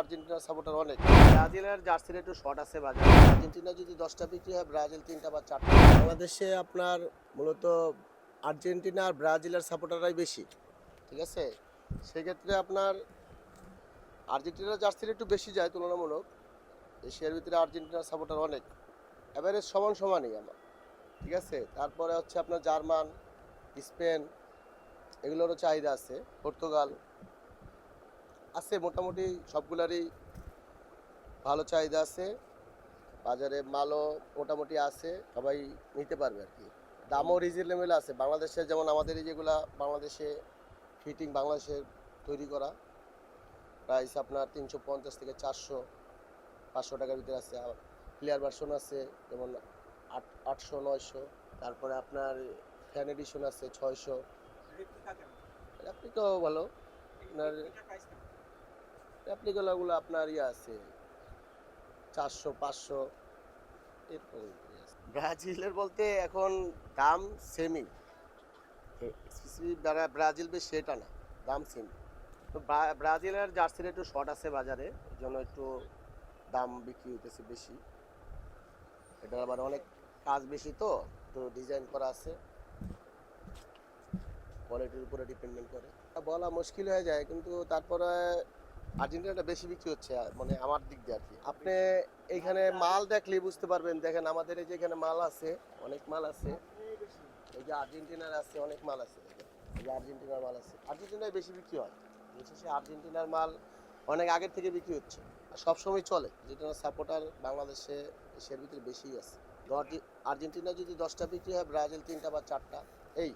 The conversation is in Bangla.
আর্জেন্টিনার সাপোর্টার অনেক। ব্রাজিলের জার্সির একটু শর্ট আছে বাজারে। আর্জেন্টিনা যদি 10টা বিক্রি হয়, ব্রাজিল 3টা বা 4টা। বাংলাদেশে আপনার মূলত আর্জেন্টিনা আর ব্রাজিলের সাপোর্টাররাই বেশি, ঠিক আছে। সেক্ষেত্রে আপনার আর্জেন্টিনার জার্সির একটু বেশি যায় তুলনামূলক। এশিয়ার ভিতরে আর্জেন্টিনার সাপোর্টার অনেক, এভারেজ সমান সমানই আমার, ঠিক আছে। তারপরে হচ্ছে আপনার জার্মান, স্পেন, এগুলোরও চাহিদা আছে। পর্তুগাল আছে, মোটামুটি সবগুলারই ভালো চাহিদা আছে। বাজারে মালও মোটামুটি আছে, সবাই নিতে পারবে আর কি। দামও রিজনেবল আছে। বাংলাদেশে যেমন আমাদের এই যেগুলা বাংলাদেশে ফিটিং, বাংলাদেশে তৈরি করা, প্রাইস আপনার 350 থেকে 400 500 টাকার ভিতরে আছে। আর ক্লিয়ার ভার্সন আছে যেমন 800 900। তারপরে আপনার ফ্যান এডিশন আছে 600। রেপ্লিকাও ভালো। আপনার রেপ্লিকাগুলো আপনার ইয়ে আছে 400 500 এরকম। ব্রাজিলের বলতে এখন দাম সেমই, স্পেসিফিক ব্রাজিল বেশ সেটা না, দাম সেম। তো ব্রাজিলের জার্সির একটু শর্ট আছে বাজারে, এই জন্য একটু দাম বিক্রি হইতেছে বেশি। এটা আবার অনেক কাজ বেশি, তো ডিজাইন করা আছে, কোয়ালিটির উপরে ডিপেন্ডেন্ট করে। বলা মুশকিল হয়ে যায়, কিন্তু তারপরে আর্জেন্টিনাটা বেশি বিক্রি হচ্ছে মানে আমার দিক দিয়ে আর কি। আপনি এইখানে মাল দেখলেই বুঝতে পারবেন। দেখেন আমাদের এই যে এখানে মাল আছে, অনেক মাল আছে। এই যে আর্জেন্টিনার আছে, অনেক মাল আছে। এই যে আর্জেন্টিনার মাল আছে, আর্জেন্টিনায় বেশি বিক্রি হয়। বিশেষে আর্জেন্টিনার মাল অনেক আগের থেকে বিক্রি হচ্ছে আর সবসময় চলে। যেটা সাপোর্টার বাংলাদেশে এর ভিতরে বেশি আছে। আর্জেন্টিনা যদি 10টা বিক্রি হয়, ব্রাজিল 3টা বা 4টা, এই